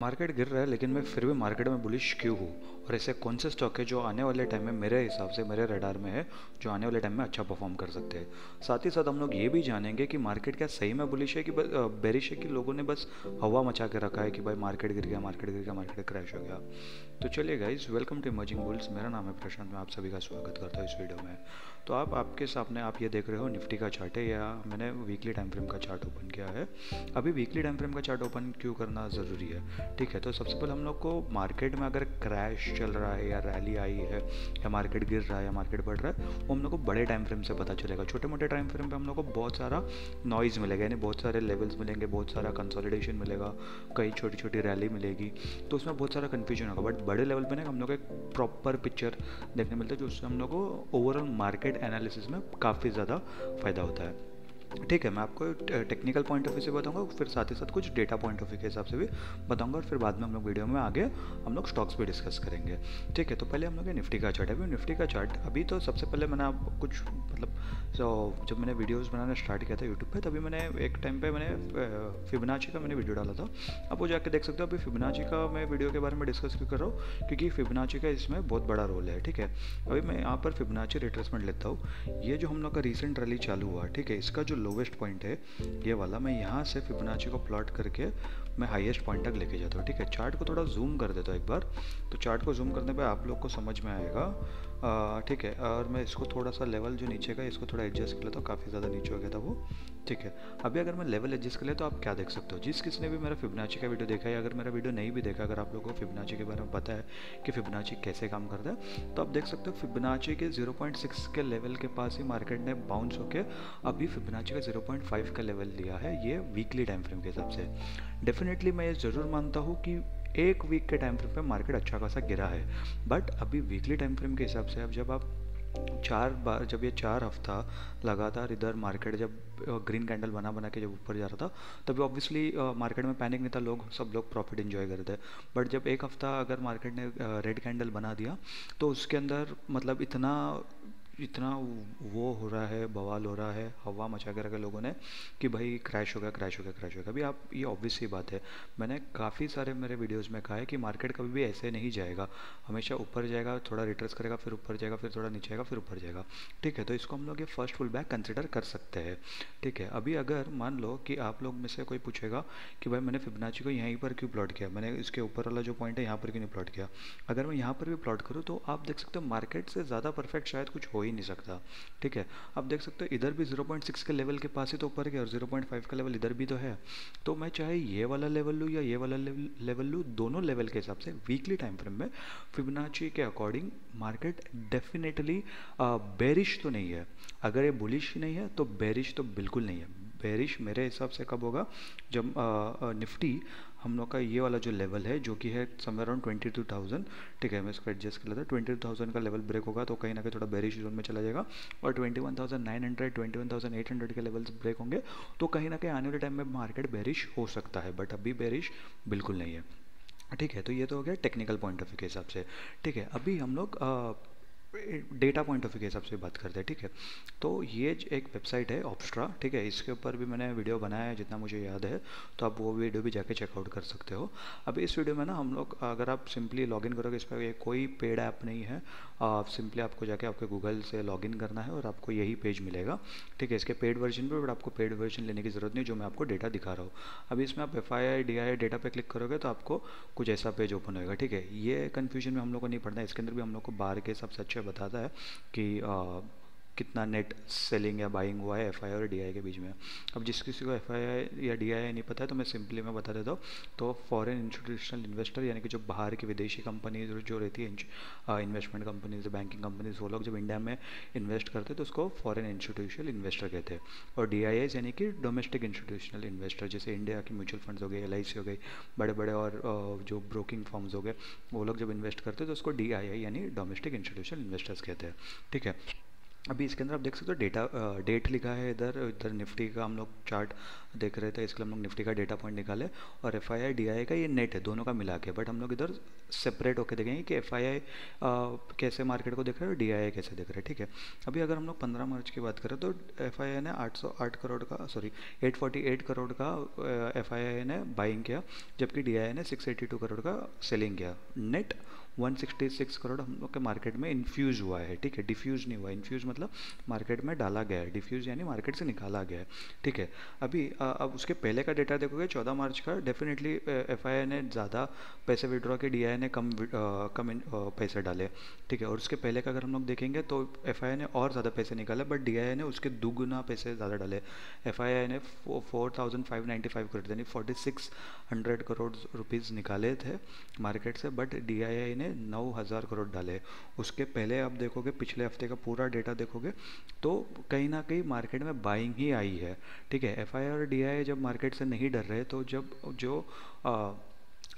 Market गिर रहा है लेकिन मैं फिर भी मार्केट में बुलिश क्यों हूँ और ऐसे कौन से स्टॉक है जो आने वाले टाइम में मेरे हिसाब से मेरे रडार में है जो आने वाले टाइम में अच्छा परफॉर्म कर सकते हैं। साथ ही साथ हम लोग ये भी जानेंगे कि मार्केट क्या सही में बुलिश है कि बेरिश है कि लोगों ने बस हवा मचा के रखा है कि भाई मार्केट गिर गया, मार्केट गिर गया, मार्केट क्रैश हो गया। तो चलिए guys, welcome to emerging bulls. मेरा नाम है प्रशांत, मैं आप सभी का स्वागत करता हूँ इस वीडियो में। तो आप आपके सामने आप ये देख रहे हो निफ्टी का चार्ट है या मैंने वीकली टाइम फ्रेम का चार्ट ओपन किया है। अभी वीकली टाइम फ्रेम का चार्ट ओपन क्यों करना ज़रूरी है? ठीक है, तो सबसे पहले हम लोग को मार्केट में अगर क्रैश चल रहा है या रैली आई है या मार्केट गिर रहा है या मार्केट बढ़ रहा है वो हम लोग को बड़े टाइम फ्रेम से पता चलेगा। छोटे मोटे टाइम फ्रेम पे हम लोग को बहुत सारा नॉइज़ मिलेगा, यानी बहुत सारे लेवल्स मिलेंगे, बहुत सारा कंसोलिडेशन मिलेगा, कई छोटी छोटी रैली मिलेगी, तो उसमें बहुत सारा कन्फ्यूजन होगा। बट बड़े लेवल पे ना हम लोग को एक प्रॉपर पिक्चर देखने मिलता है, जो उससे हम लोग को ओवरऑल मार्केट एनालिसिस में काफ़ी ज़्यादा फ़ायदा होता है। ठीक है, मैं आपको टेक्निकल पॉइंट ऑफ व्यू से बताऊंगा, फिर साथ ही साथ कुछ डेटा पॉइंट ऑफ व्यू के हिसाब से भी बताऊंगा, और फिर बाद में हम लोग वीडियो में आगे हम लोग स्टॉक्स भी डिस्कस करेंगे। ठीक है, तो पहले हम लोग निफ्टी का चार्ट है। अभी निफ्टी का चार्ट अभी तो सबसे पहले मैंने आपको कुछ मतलब जब मैंने वीडियोज़ बनाना स्टार्ट किया था यूट्यूब पर, तभी मैंने एक टाइम पर मैंने फिबोनाची का मैंने वीडियो डाला था। आप वो जाके देख सकते हो। अभी फिबोनाची का मैं वीडियो के बारे में डिस्कस क्यों कर रहा हूँ, क्योंकि फिबोनाची का इसमें बहुत बड़ा रोल है। ठीक है, अभी मैं यहाँ पर फिबोनाची रिट्रेसमेंट लेता हूँ। ये जो हम लोग का रिसेंट रैली चालू हुआ, ठीक है, इसका जो लोवेस्ट पॉइंट है ये वाला, मैं यहाँ से फिबोनाची को प्लॉट करके मैं हाईएस्ट पॉइंट तक लेके जाता हूँ। ठीक है, चार्ट को थोड़ा जूम कर देता हूँ एक बार, तो चार्ट को जूम करने पे आप लोग को समझ में आएगा। ठीक है, और मैं इसको थोड़ा सा लेवल जो नीचे का इसको थोड़ा एडजस्ट कर लेता हूँ, काफ़ी ज़्यादा नीचे हो गया था वो। ठीक है, अभी अगर मैं लेवल एडजस्ट कर ले तो आप क्या देख सकते हो, जिस किसने भी मेरा फिबोनाची का वीडियो देखा है, अगर मेरा वीडियो नहीं भी देखा, अगर आप लोगों को फिबोनाची के बारे में पता है कि फिबोनाची कैसे काम करता है, तो आप देख सकते हो फिबोनाची के 0.6 के लेवल के पास ही मार्केट ने बाउंस होकर अभी फिबोनाची का 0.5 का लेवल लिया है, ये वीकली टाइम फ्रेम के हिसाब से। डेफिनेटली मैं ये ज़रूर मानता हूँ कि एक वीक के टाइम फ्रेम पे मार्केट अच्छा खासा गिरा है, बट अभी वीकली टाइम फ्रेम के हिसाब से अब जब आप 4 बार, जब ये 4 हफ्ता लगातार इधर मार्केट जब ग्रीन कैंडल बना बना के जब ऊपर जा रहा था, तभी ऑब्वियसली मार्केट में पैनिक नहीं था, सब लोग प्रॉफिट एंजॉय कर रहे थे। बट जब एक हफ्ता अगर मार्केट ने रेड कैंडल बना दिया तो उसके अंदर मतलब इतना इतना वो हो रहा है, बवाल हो रहा है, हवा मचा के रखा लोगों ने कि भाई क्रैश हो गया, क्रैश हो गया, क्रैश हो गया। अभी आप ये ऑब्वियस सी बात है, मैंने काफ़ी सारे मेरे वीडियोस में कहा है कि मार्केट कभी भी ऐसे नहीं जाएगा, हमेशा ऊपर जाएगा, थोड़ा रिट्रेस करेगा, फिर ऊपर जाएगा, फिर थोड़ा नीचे आएगा, फिर ऊपर जाएगा। ठीक है, तो इसको हम लोग ये फर्स्ट फुल बैक कंसिडर कर सकते हैं। ठीक है, अभी अगर मान लो कि आप लोग में से कोई पूछेगा कि भाई मैंने फिबोनाची को यहीं पर क्यों प्लॉट किया, मैंने इसके ऊपर वाला जो पॉइंट है यहाँ पर क्यों नहीं प्लॉट किया, अगर मैं यहाँ पर भी प्लॉट करूँ तो आप देख सकते हो मार्केट से ज़्यादा परफेक्ट शायद कुछ हो ही नहीं सकता। ठीक है, आप देख सकते हो इधर भी 0.6 के लेवल के पास ही तो ऊपर गया और 0.5 का लेवल इधर भी तो है। तो मैं चाहे ये वाला लेवल लूँ या ये वाला लेवल लूँ, दोनों लेवल के हिसाब से वीकली टाइम फ्रेम में फिबोनाची के अकॉर्डिंग मार्केट डेफिनेटली बेरिश तो नहीं है। अगर ये बुलिश नहीं है तो बेरिश तो बिल्कुल नहीं है। बेरिश मेरे हिसाब से कब होगा, जब निफ्टी हम लोग का ये वाला जो लेवल है जो कि है समवेयर अराउंड 22,000। ठीक है, मैं इसको एडजस्ट कर लेता हूँ। 22,000 का लेवल ब्रेक होगा तो कहीं ना कहीं थोड़ा बेरिश जोन में चला जाएगा, और 21,900 21,800 के लेवल्स ब्रेक होंगे तो कहीं ना कहीं आने वाले टाइम में मार्केट बेरिश हो सकता है, बट अभी बेरिश बिल्कुल नहीं है। ठीक है, तो ये तो हो गया टेक्निकल पॉइंट ऑफ व्यू के हिसाब से। ठीक है, अभी हम लोग डेटा पॉइंट ऑफ व्यू के हिसाब से बात करते हैं। ठीक है, तो ये एक वेबसाइट है ऑप्स्ट्रा। ठीक है, इसके ऊपर भी मैंने वीडियो बनाया है जितना मुझे याद है, तो आप वो वीडियो भी जाके चेकआउट कर सकते हो। अब इस वीडियो में ना हम लोग, अगर आप सिंपली लॉगिन करोगे, इस पर कोई पेड ऐप नहीं है, सिंपली आपको जाके आपके गूगल से लॉगिन करना है और आपको यही पेज मिलेगा। ठीक है, इसके पेड वर्जन पे, बट आपको पेड वर्जन लेने की ज़रूरत नहीं, जो मैं आपको डेटा दिखा रहा हूँ। अभी इसमें आप FII DII डेटा पे क्लिक करोगे तो आपको कुछ ऐसा पेज ओपन होएगा। ठीक है, ये कन्फ्यूजन में हम लोग को नहीं पड़ना है, इसके अंदर भी हम लोग को बाहर के सबसे अच्छे बताता है कि कितना नेट सेलिंग या बाइंग हुआ है FII और DII के बीच में। अब जिस किसी को FII या DII नहीं पता है तो मैं सिंपली मैं बता देता हूँ। तो फॉरेन इंस्टीट्यूशनल इन्वेस्टर, यानी कि जो बाहर की विदेशी कंपनी जो रहती है, इन्वेस्टमेंट कंपनीज, बैंकिंग कंपनीज, वो लोग जब इंडिया में इन्वेस्ट करते हैं तो उसको फॉरेन इंस्टीट्यूशनल इन्वेस्टर कहते हैं। और DIIs यानी कि डोमेस्टिक इंस्टीट्यूशनल इन्वेस्टर, जैसे इंडिया की म्यूचुअल फंड्स हो गए, LIC हो गई, बड़े बड़े और जो ब्रोकिंग फर्म्स हो गए, वो लोग जब इन्वेस्ट करते हैं तो उसको DII यानी डोमेस्टिक इंस्टीट्यूशनल इन्वेस्टर्स कहते हैं। ठीक है, अभी इसके अंदर आप देख सकते हो डेटा डेट लिखा है, इधर इधर निफ्टी का हम लोग चार्ट देख रहे थे, इसके लिए हम लोग निफ्टी का डेटा पॉइंट निकाले, और F I I D I का ये नेट है दोनों का मिला के, बट हम लोग इधर सेपरेट होकर देखेंगे कि एफ आई आई कैसे मार्केट को देख रहे हैं और डी आई आई कैसे देख रहे हैं, ठीक है। अभी अगर हम लोग 15 मार्च की बात करें तो एफ आई आई ने 808 करोड़ का, सॉरी 848 करोड़ का एफ आई आई ने बाइंग किया, जबकि डी आई आई ने 682 करोड़ का सेलिंग किया। नेट 166 करोड़ हम लोग के मार्केट में इन्फ्यूज़ हुआ है, ठीक है, डिफ्यूज़ नहीं हुआ। इन्फ्यूज़ मतलब मार्केट में डाला गया है, डिफ्यूज़ यानी मार्केट से निकाला गया है, ठीक है। अभी अब उसके पहले का डेटा देखोगे 14 मार्च का, डेफिनेटली एफ आई आई ने ज़्यादा पैसे विड्रॉ के, डी आई आई ने पैसे डाले, ठीक है। और उसके पहले का अगर हम लोग देखेंगे तो एफ आई आई ने और ज़्यादा पैसे निकाले, बट डी आई आई ने उसके दुगुना पैसे ज़्यादा डाले। एफ आई आई ने 4595 करोड़ यानी 4600 करोड़ रुपीज़ निकाले थे मार्केट से, बट डी आई आई ने 9000 करोड़ डाले। उसके पहले आप देखोगे पिछले हफ्ते का पूरा डेटा देखोगे तो कहीं ना कहीं मार्केट में बाइंग ही आई है, ठीक है। एफ आई और डी आई जब मार्केट से नहीं डर रहे तो जब जो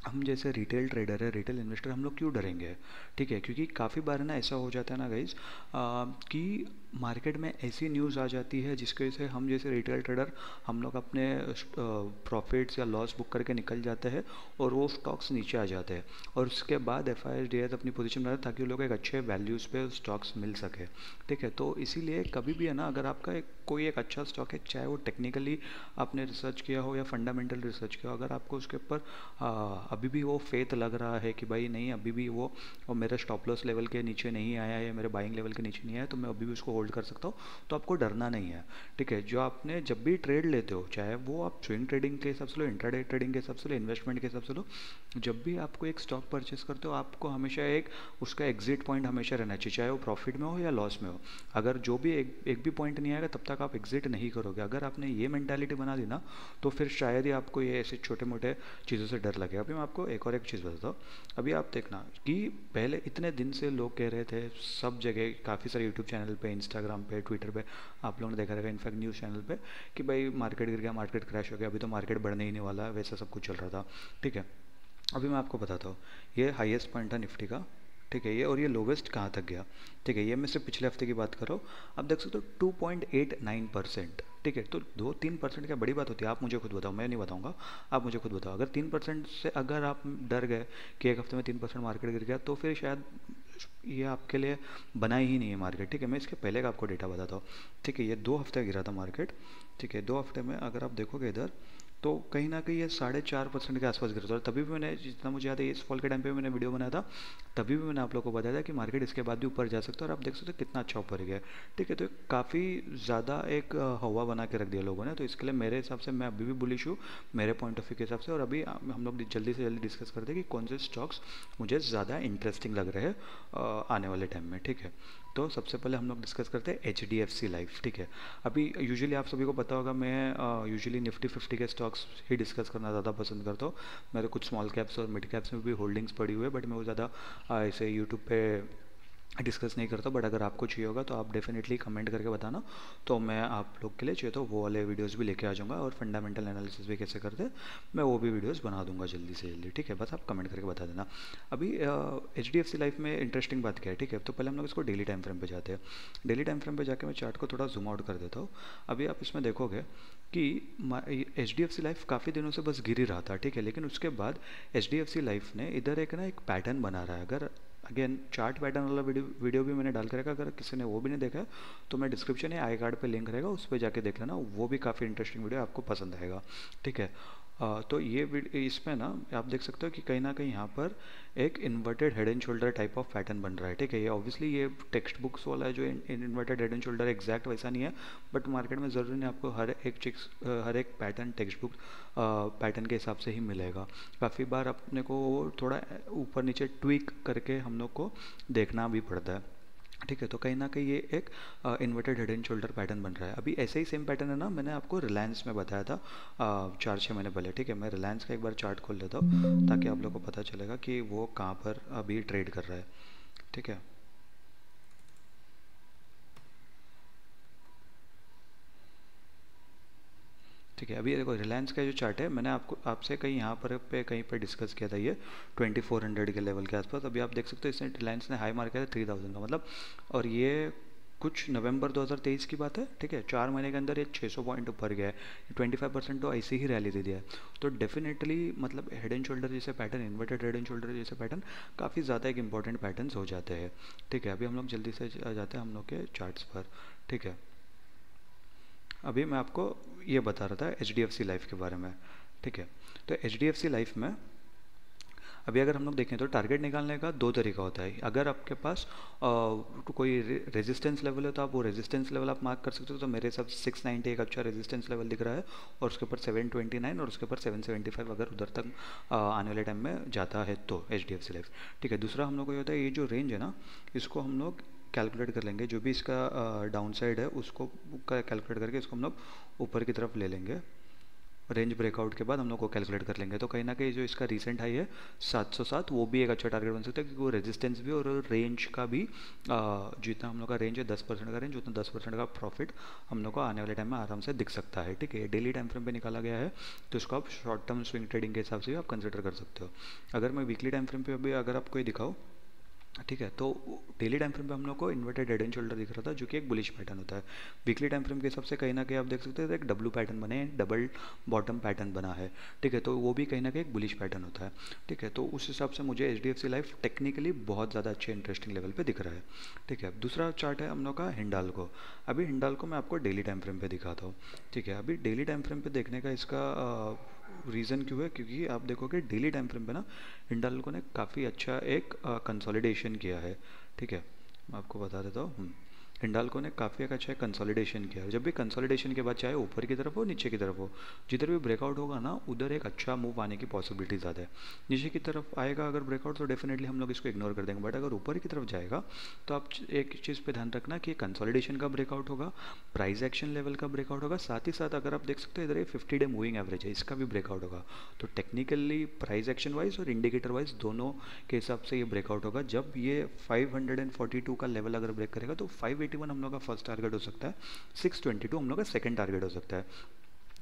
हम जैसे रिटेल ट्रेडर है, रिटेल इन्वेस्टर, हम लोग क्यों डरेंगे, ठीक है। क्योंकि काफ़ी बार ना ऐसा हो जाता है ना गाइज कि मार्केट में ऐसी न्यूज़ आ जाती है जिसकी वजह से हम जैसे रिटेल ट्रेडर हम लोग अपने प्रॉफिट्स या लॉस बुक करके निकल जाते हैं और वो स्टॉक्स नीचे आ जाते हैं, और उसके बाद एफ आई डी आई अपनी पोजीशन बनाते ताकि वो लोग एक अच्छे वैल्यूज़ पे स्टॉक्स मिल सके, ठीक है। तो इसीलिए कभी भी है ना, अगर आपका कोई एक अच्छा स्टॉक है, चाहे वो टेक्निकली आपने रिसर्च किया हो या फंडामेंटल रिसर्च किया हो, अगर आपको उसके ऊपर अभी भी वो फेथ लग रहा है कि भाई नहीं अभी भी वो मेरे स्टॉप लॉस लेवल के नीचे नहीं आया है, मेरे बाइंग लेवल के नीचे नहीं आया, तो मैं अभी भी उसको होल्ड कर सकता हूँ, तो आपको डरना नहीं है, ठीक है। जो आपने जब भी ट्रेड लेते हो, चाहे वो आप स्विंग ट्रेडिंग के हिसाब से लो, इंट्राडे ट्रेडिंग के हिसाब से लो, इन्वेस्टमेंट के हिसाब से लो, जब भी आपको एक स्टॉक परचेस करते हो आपको हमेशा एक उसका एग्जिट पॉइंट हमेशा रहना चाहिए, चाहे वो प्रॉफिट में हो या लॉस में हो। अगर जो भी एक भी पॉइंट नहीं आएगा तब तक आप एग्जिट नहीं करोगे। अगर आपने ये मेंटालिटी बना दी ना तो फिर शायद ही आपको ये ऐसे छोटे मोटे चीज़ों से डर लगे। अभी मैं आपको एक और एक चीज़ बताता हूँ। अभी आप देखना कि पहले इतने दिन से लोग कह रहे थे सब जगह, काफ़ी सारे यूट्यूब चैनल पे, इंस्टाग्राम पे, ट्विटर पे आप लोगों ने देखा रहेगा, इनफैक्ट न्यूज़ चैनल पे, कि भाई मार्केट गिर गया, मार्केट क्रैश हो गया, अभी तो मार्केट बढ़ने ही नहीं वाला है, वैसा सब कुछ चल रहा था, ठीक है। अभी मैं आपको बताता हूँ, ये हाईएस्ट पॉइंट था निफ्टी का, ठीक है, ये और ये लोवेस्ट कहाँ तक गया, ठीक है। ये मैं सिर्फ पिछले हफ्ते की बात कर रहा हूँ। आप देख सकते हो 2.89%, ठीक है। तो 2-3% क्या बड़ी बात होती है, आप मुझे खुद बताओ, मैं नहीं बताऊंगा, आप मुझे खुद बताओ। अगर 3% से अगर आप डर गए कि एक हफ्ते में 3% मार्केट गिर गया तो फिर शायद ये आपके लिए बना ही नहीं है मार्केट, ठीक है। मैं इसके पहले का आपको डेटा बताता हूँ, ठीक है। ये 2 हफ्ते गिरा था मार्केट, ठीक है। 2 हफ्ते में अगर आप देखोगे इधर तो कहीं ना कहीं ये 4.5% के आसपास गिरा था, और तभी भी मैंने, जितना मुझे याद है इस फॉल के टाइम पे मैंने वीडियो बनाया था, तभी भी मैंने आप लोगों को बताया था कि मार्केट इसके बाद भी ऊपर जा सकता है, और आप देख सकते हो कितना अच्छा ऊपर गया, ठीक है। तो काफ़ी ज़्यादा एक हवा बना के रख दिया लोगों ने, तो इसके लिए मेरे हिसाब से मैं अभी भी बुलिश हूँ मेरे पॉइंट ऑफ व्यू के हिसाब से। और अभी हम लोग जल्दी से जल्दी डिस्कस करते हैं कि कौन से स्टॉक्स मुझे ज़्यादा इंटरेस्टिंग लग रहे हैं आने वाले टाइम में, ठीक है। तो सबसे पहले हम लोग डिस्कस करते हैं HDFC लाइफ, ठीक है। अभी यूजुअली आप सभी को पता होगा मैं यूजुअली निफ्टी 50 के स्टॉक्स ही डिस्कस करना ज़्यादा पसंद करता हूँ। मेरे कुछ स्मॉल कैप्स और मिड कैप्स में भी होल्डिंग्स पड़ी हुई है, बट मैं वो ज़्यादा ऐसे यूट्यूब पे डिस्कस नहीं करता। बट अगर आपको चाहिए होगा तो आप डेफिनेटली कमेंट करके बताना, तो मैं आप लोग के लिए चाहिए तो वो वाले वीडियोस भी लेके आ जाऊँगा, और फंडामेंटल एनालिसिस भी कैसे करते हैं मैं वो भी वीडियोस बना दूंगा जल्दी से जल्दी, ठीक है। बस आप कमेंट करके बता देना। अभी HDFC लाइफ में इंटरेस्टिंग बात क्या है, ठीक है। तो पहले हम लोग इसको डेली टाइम फ्रेम पे जाते हैं। डेली टाइम फ्रेम पे जाके मैं चार्ट को थोड़ा जूम आउट कर देता हूँ। अभी आप इसमें देखोगे कि HDFC लाइफ काफ़ी दिनों से बस गिर ही रहा था, ठीक है। लेकिन उसके बाद HDFC लाइफ ने इधर एक ना एक पैटर्न बना रहा है। अगर अगेन चार्ट पैटर्न वाला वीडियो भी मैंने डाल के रखा, अगर किसी ने वो भी नहीं देखा तो मैं डिस्क्रिप्शन या आई कार्ड पे लिंक रहेगा, उस पर जाके देख लेना, वो भी काफ़ी इंटरेस्टिंग वीडियो आपको पसंद आएगा, ठीक है। तो ये इसमें ना आप देख सकते हो कि कहीं ना कहीं यहाँ पर एक inverted head and shoulder type of pattern बन रहा है, ठीक है। ये ऑब्वियसली ये टेक्स्ट बुक्स वाला है जो inverted head and shoulder exact वैसा नहीं है, बट मार्केट में ज़रूरी नहीं आपको हर एक पैटर्न टेक्स्ट बुक पैटर्न के हिसाब से ही मिलेगा। काफ़ी बार अपने को थोड़ा ऊपर नीचे ट्विक करके हम लोग को देखना भी पड़ता है, ठीक है। तो कहीं ना कहीं ये एक inverted head and shoulder pattern बन रहा है। अभी ऐसे ही सेम पैटर्न है ना, मैंने आपको रिलायंस में बताया था 4-6 महीने पहले, ठीक है। मैं रिलायंस का एक बार चार्ट खोल लेता हूँ ताकि आप लोग को पता चलेगा कि वो कहाँ पर अभी ट्रेड कर रहा है, ठीक है। ठीक है, अभी देखो रिलायंस का जो चार्ट है मैंने आपको आपसे कहीं यहाँ पर पे कहीं पर डिस्कस किया था, ये 2400 के लेवल के आसपास। अभी आप देख सकते हो इसने रिलायंस ने हाई मार किया था 3000 का मतलब, और ये कुछ नवंबर 2023 की बात है, ठीक है, 4 महीने के अंदर ये 600 पॉइंट ऊपर गया है, 25% तो ऐसे ही रैली दे दिया है। तो डेफिनेटली मतलब हेड एंड शोल्डर जैसे pattern, inverted head and shoulder जैसे पैटर्न काफ़ी ज़्यादा एक इंपॉर्टेंट पैटर्न्स हो जाते हैं। ठीक है, अभी हम लोग जल्दी से जाते हैं हम लोग के चार्ट्स पर। ठीक है, अभी मैं आपको ये बता रहा था HDFC लाइफ के बारे में। ठीक है, तो HDFC लाइफ में अभी अगर हम लोग देखें तो टारगेट निकालने का दो तरीका होता है। अगर आपके पास कोई रेजिस्टेंस लेवल है तो आप वो रेजिस्टेंस लेवल आप मार्क कर सकते हो। तो मेरे हिसाब से 690 एक अच्छा रेजिस्टेंस लेवल दिख रहा है, और उसके ऊपर 729 और उसके ऊपर 775 अगर उधर तक आने वाले टाइम में जाता है तो HDFC लाइफ। ठीक है, दूसरा हम लोग को ये होता है, ये जो रेंज है ना, इसको हम लोग कैलकुलेट कर लेंगे, जो भी इसका डाउन साइड है उसको कैलकुलेट करके इसको हम लोग ऊपर की तरफ ले लेंगे। रेंज ब्रेकआउट के बाद हम लोग को कैलकुलेट कर लेंगे। तो कहीं ना कहीं जो इसका रीसेंट हाई है 707, वो भी एक अच्छा टारगेट बन सकता है, क्योंकि वो रेजिस्टेंस भी और रेंज का भी जितना हम लोग का रेंज है 10% का रेंज, उतना 10% का प्रॉफिट हम लोग को आने वाले टाइम में आराम से दिख सकता है। ठीक है, डेली टाइम फ्रेम पे निकाला गया है, तो इसको आप शॉर्ट टर्म स्विंग ट्रेडिंग के हिसाब से भी आप कंसिडर कर सकते हो। अगर मैं वीकली टाइम फ्रेम पे भी अगर आपको ये दिखाऊँ, ठीक है, तो डेली टाइम फ्रेम पे हम लोग को इन्वर्टेड हेड एंड शोल्डर दिख रहा था, जो कि एक बुलिश पैटर्न होता है। वीकली टाइम फ्रेम के हिसाब से कहीं ना कहीं आप देख सकते हैं एक डब्लू पैटर्न बने, डबल बॉटम पैटर्न बना है। ठीक है, तो वो भी कहीं ना कहीं एक बुलिश पैटर्न होता है। ठीक है, तो उस हिसाब से मुझे HDFC लाइफ टेक्निकली बहुत ज़्यादा अच्छे इंटरेस्टिंग लेवल पे दिख रहा है। ठीक है, दूसरा चार्ट है हम लोग का हिंडाल्को। अभी हिंडाल्को मैं आपको डेली टाइम फ्रेम पे दिखाता हूँ। ठीक है, अभी डेली टाइम फ्रेम पे देखने का इसका रीज़न क्यों है, क्योंकि आप देखोगे डेली टाइम फ्रेम पे ना हिंडाल्को ने काफ़ी अच्छा एक कंसोलिडेशन किया है। ठीक है, मैं आपको बता देता हूँ। हिंडाल्को ने काफ़ी एक अच्छा कंसोलिडेशन किया है। जब भी कंसोलिडेशन के बाद चाहे ऊपर की तरफ हो नीचे की तरफ हो, जिधर भी ब्रेकआउट होगा ना उधर एक अच्छा मूव आने की पॉसिबिलिटी ज़्यादा है। नीचे की तरफ आएगा अगर ब्रेकआउट तो डेफिनेटली हम लोग इसको इग्नोर कर देंगे, बट अगर ऊपर की तरफ जाएगा तो आप एक चीज़ पे ध्यान रखना कि कंसोलिडेशन का ब्रेकआउट होगा, प्राइस एक्शन लेवल का ब्रेकआउट होगा, साथ ही साथ अगर आप देख सकते हो इधर ये 50 डे मूविंग एवरेज है, इसका भी ब्रेकआउट होगा। तो टेक्निकली प्राइस एक्शन वाइज और इंडिकेटर वाइज दोनों के हिसाब से ये ब्रेकआउट होगा। जब ये 542 का लेवल अगर ब्रेक करेगा तो 581 हम लोग का फर्स्ट टारगेट हो सकता है, 622 हम लोग का सेकंड टारगेट हो सकता है।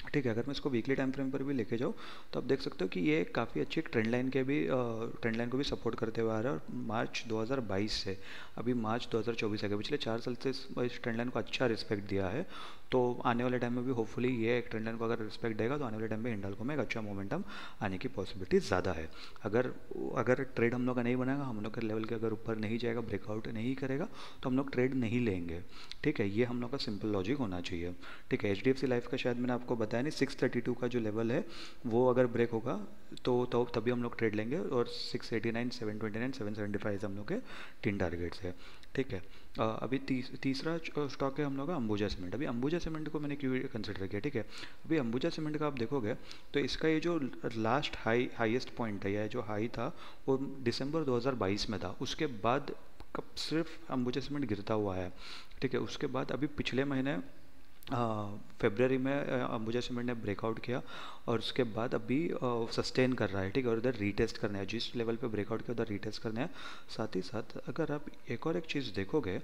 ठीक है, अगर मैं इसको वीकली टाइम फ्रेम पर भी लेके जाऊँ तो आप देख सकते हो कि ये काफ़ी अच्छी एक ट्रेंड लाइन को भी सपोर्ट करते हुए आ रहा है, और मार्च 2022 से अभी मार्च 2024 आ गया, पिछले 4 साल से इस ट्रेंड लाइन को अच्छा रिस्पेक्ट दिया है। तो आने वाले टाइम में भी होपफुली ये एक ट्रेंड लाइन को अगर रिस्पेक्ट देगा तो आने वाले टाइम में हिंडाल्को में एक अच्छा मोमेंटम आने की पॉसिबिलिटी ज़्यादा है। अगर अगर ट्रेड हम लोग का नहीं बनाएगा, हम लोग के लेवल के अगर ऊपर नहीं जाएगा, ब्रेकआउट नहीं करेगा, तो हम लोग ट्रेड नहीं लेंगे। ठीक है, ये हम लोग का सिंपल लॉजिक होना चाहिए। ठीक है, HDFC लाइफ का शायद मैंने आपको बताया नहीं, 632 का जो लेवल है वो अगर ब्रेक होगा तो तभी हम लोग ट्रेड लेंगे, और 689, 729, 775 हम लोग के 3 टारगेट्स है। ठीक है, अभी तीसरा स्टॉक है हम लोग का अंबुजा सीमेंट। अभी अंबुजा सीमेंट को मैंने क्यों कंसिडर किया, ठीक है, अभी अंबुजा सीमेंट का आप देखोगे तो इसका ये जो लास्ट हाईएस्ट पॉइंट है, या जो हाई था वो दिसंबर 2022 में था, उसके बाद कब सिर्फ अंबुजा सीमेंट गिरता हुआ है। ठीक है, उसके बाद अभी पिछले महीने फरवरी में अंबुजा सीमेंट ने ब्रेकआउट किया, और उसके बाद अभी सस्टेन कर रहा है। ठीक है, और इधर रीटेस्ट करना है, जिस लेवल पे ब्रेकआउट किया उधर रीटेस्ट करना है। साथ ही साथ अगर आप एक और एक चीज़ देखोगे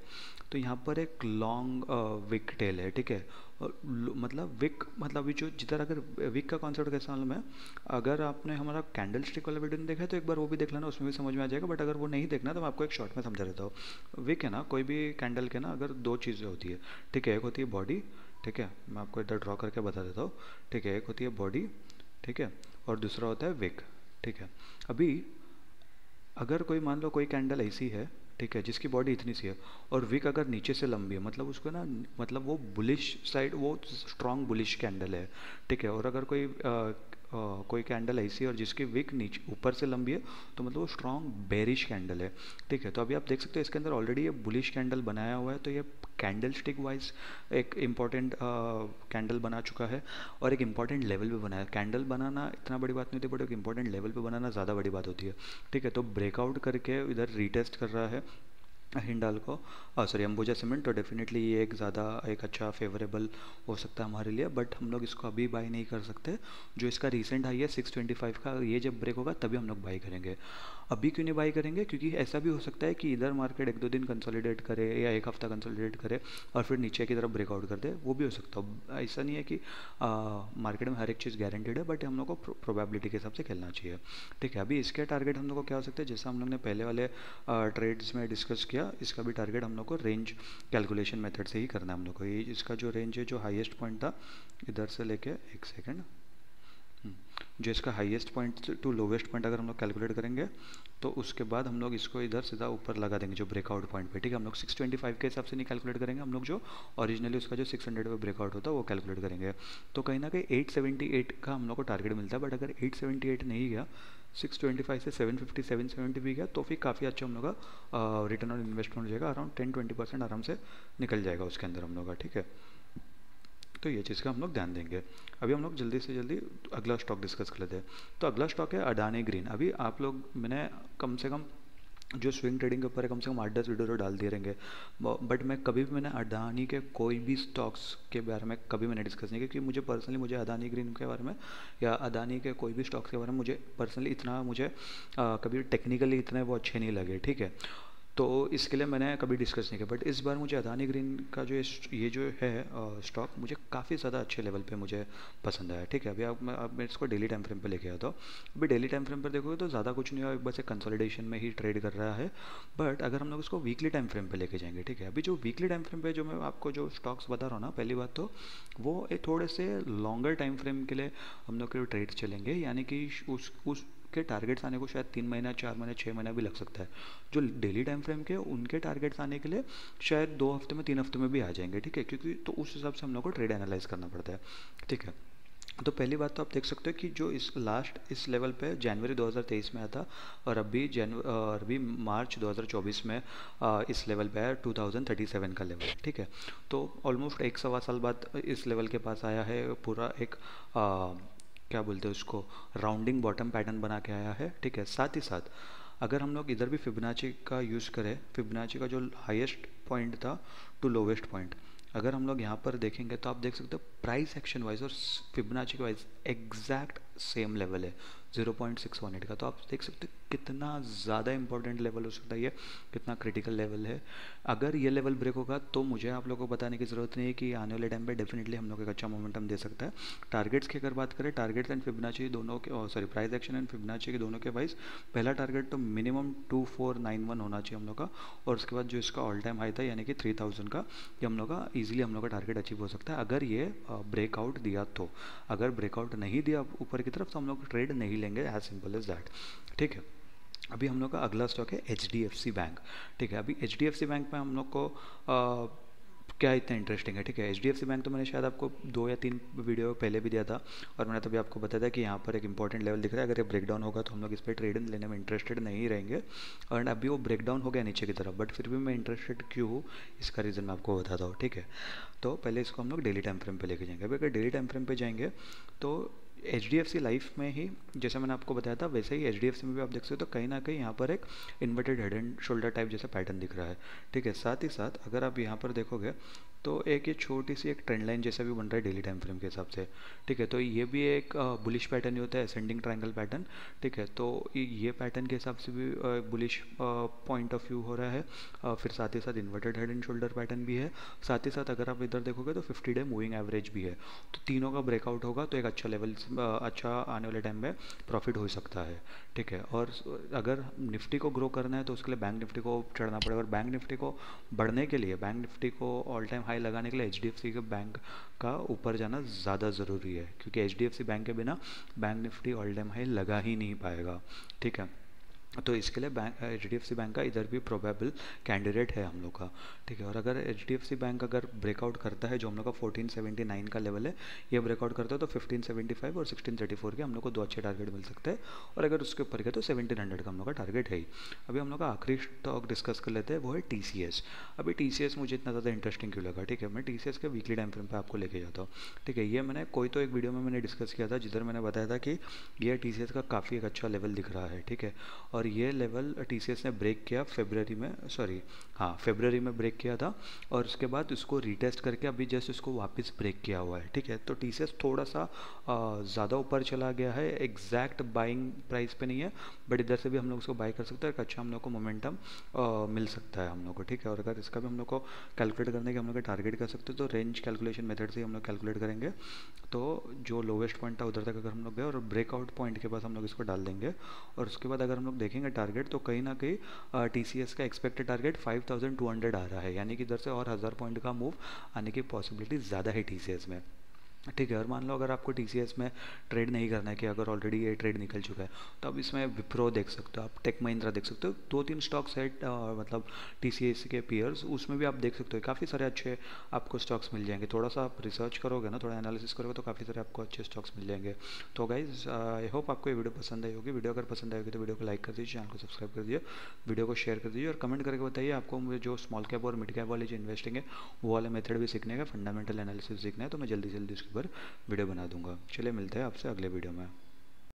तो यहाँ पर एक लॉन्ग विक टेल है। ठीक है, मतलब विक मतलब अभी जो जिधर अगर विक का कॉन्सेप्ट कैसा मालूम है, अगर आपने हमारा कैंडल स्टिक वाला वीडियो नहीं देखा है तो एक बार वो भी देख लेना, उसमें भी समझ में आ जाएगा। बट अगर वो नहीं देखना तो मैं आपको एक शॉर्ट में समझा देता हूँ। विक है ना, कोई भी कैंडल के ना अगर दो चीज़ें होती है। ठीक है, एक होती है बॉडी, ठीक है, मैं आपको इधर ड्रॉ करके बता देता हूँ। ठीक है, एक होती है बॉडी, ठीक है, और दूसरा होता है विक। ठीक है, अभी अगर कोई मान लो कोई कैंडल ऐसी है, ठीक है, जिसकी बॉडी इतनी सी है और विक अगर नीचे से लंबी है, मतलब उसको ना मतलब वो बुलिश साइड, वो स्ट्रॉन्ग बुलिश कैंडल है। ठीक है, और अगर कोई कैंडल ऐसी है और जिसकी विक नीचे ऊपर से लंबी है, तो मतलब वो स्ट्रॉन्ग बेरिश कैंडल है। ठीक है, तो अभी आप देख सकते हो इसके अंदर ऑलरेडी ये बुलिश कैंडल बनाया हुआ है, तो ये कैंडल स्टिक वाइज एक इम्पॉर्टेंट कैंडल बना चुका है, और एक इम्पॉर्टेंट लेवल पे बनाया। कैंडल बनाना इतना बड़ी बात नहीं होती, बट एक इम्पॉर्टेंट लेवल पे बनाना ज़्यादा बड़ी बात होती है। ठीक है, तो ब्रेकआउट करके इधर रीटेस्ट कर रहा है हिंडाल्को, सॉरी अंबुजा सीमेंट, तो डेफिनेटली ये एक ज़्यादा एक अच्छा फेवरेबल हो सकता है हमारे लिए। बट हम लोग इसको अभी बाई नहीं कर सकते, जो इसका रीसेंट हाई है 625 का, ये जब ब्रेक होगा तभी हम लोग बाई करेंगे। अभी क्यों नहीं बाई करेंगे, क्योंकि ऐसा भी हो सकता है कि इधर मार्केट 1-2 दिन कंसोलिडेट करे या एक हफ्ता कंसोलिडेट करे और फिर नीचे की तरफ ब्रेकआउट कर दे, वो भी हो सकता है। ऐसा नहीं है कि मार्केट में हर एक चीज़ गारंटेड है, बट हम लोग को प्रोबेबिलिटी के हिसाब से खेलना चाहिए। ठीक है, अभी इसके टारगेट हम लोग को क्या हो सकता है, जैसा हम लोग ने पहले वाले ट्रेड्स में डिस्कस किया, गया, इसका भी टारगेट हम लोग को रेंज कैलकुलेशन मेथड से ही करना है हम लोग को। ये इसका जो रेंज है, जो हाईएस्ट पॉइंट था इधर से लेके, एक सेकेंड, जो इसका highest point two lowest point अगर हम लोग कैलकुलेट करेंगे तो उसके बाद हम लोग इसको इधर सीधा ऊपर लगा देंगे जो ब्रेकआउट पॉइंट पे, ठीक है। हम लोग 625 के हिसाब से नहीं कैलकुलेट करेंगे, हम लोग जो ओरिजिनली उसका जो 600 पे ब्रेकआउट होता है वो कैलकुलेट करेंगे। तो कहीं ना कहीं 878 का हम लोग को टारगेट मिलता है, बट अगर 878 नहीं गया, 625 से 750 770 भी गया, तो फिर काफ़ी अच्छा हम लोग का रिटर्न ऑन इन्वेस्टमेंट हो जाएगा, अराउंड 10-20% आराम से निकल जाएगा उसके अंदर हम लोग का, ठीक है। तो ये चीज़ का हम लोग ध्यान देंगे। अभी हम लोग जल्दी से जल्दी अगला स्टॉक डिस्कस कर लेते हैं। तो अगला स्टॉक है अडानी ग्रीन। अभी आप लोग, मैंने कम से कम जो स्विंग ट्रेडिंग के ऊपर है कम से कम 8-10 वीडियो तो डाल दिए रहेंगे, बट मैं कभी भी मैंने अडानी के कोई भी स्टॉक्स के बारे में कभी मैंने डिस्कस नहीं किया, क्योंकि मुझे पर्सनली, मुझे अडानी ग्रीन के बारे में या अडानी के कोई भी स्टॉक्स के बारे में मुझे पर्सनली इतना, मुझे कभी टेक्निकली इतने वो अच्छे नहीं लगे, ठीक है। तो इसके लिए मैंने कभी डिस्कस नहीं किया, बट इस बार मुझे अडानी ग्रीन का जो ये जो है स्टॉक मुझे काफ़ी ज़्यादा अच्छे लेवल पे मुझे पसंद आया, ठीक है। अभी अब मैं इसको डेली टाइम फ्रेम पे लेके आता हूँ। अभी डेली टाइम फ्रेम पर देखोगे तो ज़्यादा कुछ नहीं हुआ, बस एक कंसोलिडेशन में ही ट्रेड कर रहा है। बट अगर हम लोग इसको वीकली टाइम फ्रेम पे लेके जाएंगे, ठीक है, अभी जो वीकली टाइम फ्रेम पे जो मैं आपको जो स्टॉक्स बता रहा हूँ ना, पहली बात तो वो एक थोड़े से लॉन्गर टाइम फ्रेम के लिए हम लोग के ट्रेड चलेंगे, यानी कि उस के टारगेट्स आने को शायद 3 महीना, 4 महीने, 6 महीना भी लग सकता है। जो डेली टाइम फ्रेम के उनके टारगेट्स आने के लिए शायद 2 हफ्ते में, 3 हफ्ते में भी आ जाएंगे, ठीक है, क्योंकि तो उस हिसाब से हम लोग को ट्रेड एनालाइज करना पड़ता है, ठीक है। तो पहली बात तो आप देख सकते हो कि जो इस लेवल पे जनवरी 2023 में आया था, और अभी मार्च 2024 में इस लेवल पे है 2037 का लेवल, ठीक है। तो ऑलमोस्ट 1 सवा साल बाद इस लेवल के पास आया है, पूरा एक क्या बोलते हैं उसको, राउंडिंग बॉटम पैटर्न बना के आया है, ठीक है। साथ ही साथ अगर हम लोग इधर भी फिबोनाची का यूज़ करें, फिबोनाची का जो हाईएस्ट पॉइंट था टू लोवेस्ट पॉइंट, अगर हम लोग यहाँ पर देखेंगे तो आप देख सकते हो प्राइस एक्शन वाइज और फिबोनाची के वाइज एग्जैक्ट सेम लेवल है 0.618 का। तो आप देख सकते हो कितना ज़्यादा इंपॉर्टेंट लेवल हो सकता है ये, कितना क्रिटिकल लेवल है। अगर ये लेवल ब्रेक होगा तो मुझे आप लोगों को बताने की ज़रूरत नहीं है कि आने वाले टाइम पे डेफिनेटली हम लोग एक अच्छा मोमेंटम दे सकता है। टारगेट्स की अगर बात करें, टारगेट्स एंड फिबोनाची दोनों के, sorry, price action and Fibonacci के दोनों के वाइज पहला टारगेट तो मिनिमम 2491 होना चाहिए हम लोग का, और उसके बाद जो इसका ऑल टाइम हाई था यानी कि 3000 का, ये हम लोग का ईजिली हम लोग का टारगेट अचीव हो सकता है अगर ये ब्रेकआउट दिया तो। अगर ब्रेकआउट नहीं दिया ऊपर की तरफ तो हम लोग ट्रेड नहीं लेंगे, एज सिंपल एज दैट, ठीक है। अभी हम लोग का अगला स्टॉक है HDFC बैंक, ठीक है। अभी HDFC बैंक में हम लोग को क्या इतना इंटरेस्टिंग है, ठीक है। HDFC बैंक तो मैंने शायद आपको 2 या 3 वीडियो पहले भी दिया था, और मैंने तभी आपको बताया था कि यहाँ पर एक इंपॉर्टेंट लेवल दिख रहा है, अगर ये ब्रेकडाउन होगा तो हम लोग इस पर ट्रेड लेने में इंटरेस्टेड नहीं रहेंगे। और अभी वो ब्रेकडाउन हो गया नीचे की तरफ, बट फिर भी मैं इंटरेस्टेड क्यों हूँ इसका रीज़न मैं आपको बताता हूँ, ठीक है। तो पहले इसको हम लोग डेली टाइम फ्रेम पे लेके जाएंगे। अभी अगर डेली टाइम फ्रेम पे जाएंगे तो HDFC लाइफ में ही जैसे मैंने आपको बताया था वैसे ही HDFC में भी आप देख सकते हो, तो कहीं ना कहीं यहाँ पर एक inverted head and shoulder type जैसा पैटर्न दिख रहा है, ठीक है। साथ ही साथ अगर आप यहाँ पर देखोगे तो एक ये छोटी सी एक ट्रेंड लाइन जैसा भी बन रहा है डेली टाइम फ्रेम के हिसाब से, ठीक है। तो ये भी एक बुलिश पैटर्न ही होता है, असेंडिंग ट्रायंगल पैटर्न, ठीक है। तो ये पैटर्न के हिसाब से भी बुलिश पॉइंट ऑफ व्यू हो रहा है। फिर साथ ही साथ inverted head and shoulder pattern भी है। साथ ही साथ अगर आप इधर देखोगे तो 50 डे मूविंग एवरेज भी है। तो तीनों का ब्रेकआउट होगा तो एक अच्छा लेवल, अच्छा आने वाले टाइम में प्रॉफिट हो सकता है, ठीक है। और अगर निफ्टी को ग्रो करना है तो उसके लिए बैंक निफ्टी को चढ़ना पड़ेगा, और बैंक निफ्टी को बढ़ने के लिए, बैंक निफ्टी को ऑल टाइम हाई लगाने के लिए HDFC के बैंक का ऊपर जाना ज़्यादा ज़रूरी है, क्योंकि HDFC बैंक के बिना bank Nifty all time high लगा ही नहीं पाएगा, ठीक है। तो इसके लिए HDFC बैंक का इधर भी प्रोबेबल कैंडिडेट है हम लोग का, ठीक है। और अगर HDFC बैंक अगर ब्रेकआउट करता है, जो हम लोग का 1479 का लेवल है, ये ब्रेकआउट करता है तो 1575 और 1634 के हम लोग को 2 अच्छे टारगेट मिल सकते हैं, और अगर उसके ऊपर गए तो 1700 का हम लोग का टारगेट है ही। अभी हम लोग का आखिरी स्टॉक डिस्कस कर लेते हैं, वो है TCS। अभी TCS मुझे इतना ज़्यादा इंटरेस्टिंग क्यों लगा, ठीक है। मैं TCS के वीकली टाइम फ्रेम पर आपको लेके जाता हूँ, ठीक है। ये मैंने कोई तो एक वीडियो में मैंने डिस्कस किया था जिधर मैंने बताया था कि ये TCS का काफ़ी एक अच्छा लेवल दिख रहा है, ठीक है। और ये लेवल TCS ने ब्रेक किया फरवरी में ब्रेक किया था, और उसके बाद उसको रीटेस्ट करके अभी जस्ट उसको वापस ब्रेक किया हुआ है, ठीक है। तो TCS थोड़ा सा ज़्यादा ऊपर चला गया है, एग्जैक्ट बाइंग प्राइस पे नहीं है, बट इधर से भी हम लोग उसको बाय कर सकते हैं, एक अच्छा हम लोग को मोमेंटम मिल सकता है हम लोग को, ठीक है। और अगर इसका भी हम लोग को कैलकुलेट करने के हम लोग टारगेट कर सकते हैं तो रेंज कैलकुलेशन मेथड से हम लोग कैलकुलेट करेंगे। तो जो लोवेस्ट पॉइंट था उधर तक अगर हम लोग गए और ब्रेकआउट पॉइंट के पास हम लोग इसको डाल देंगे, और उसके बाद अगर हम लोग देखें देखेंगे टारगेट तो कहीं ना कहीं TCS का एक्सपेक्टेड टारगेट 5200 आ रहा है, यानी कि इधर से और 1000 पॉइंट का मूव आने की पॉसिबिलिटी ज़्यादा है TCS में। ठीक है, और मान लो अगर आपको TCS में ट्रेड नहीं करना है, कि अगर ऑलरेडी ये ट्रेड निकल चुका है, तो अब इसमें विप्रो देख सकते हो, आप टेक महिंद्रा देख सकते हो, 2-3 स्टॉक्स है मतलब TCS के पीयर्स, उसमें भी आप देख सकते हो काफ़ी सारे अच्छे आपको स्टॉक्स मिल जाएंगे। थोड़ा सा आप रिसर्च करोगे ना, थोड़ा एनालिसिस करोगे तो काफ़ी सारे आपको अच्छे स्टॉक्स मिल जाएंगे। तो गाइज आई होप आपको ये वीडियो पसंद आई होगी। वीडियो अगर पसंद आई होगी तो वीडियो को लाइक कर दीजिए, चैनल को सब्सक्राइब कर दीजिए, वीडियो को शेयर कर दीजिए, और कमेंट करके बताइए आपको मुझे जो स्मॉल कैप और मिड कैप वाली जो इन्वेस्टिंग है वो वाला मेथड भी सीखने का, फंडामेंटल एनालिसिस सीखना है, तो मैं जल्दी जल्दी उसके ऊपर वीडियो बना दूंगा। चलिए मिलते हैं आपसे अगले वीडियो में।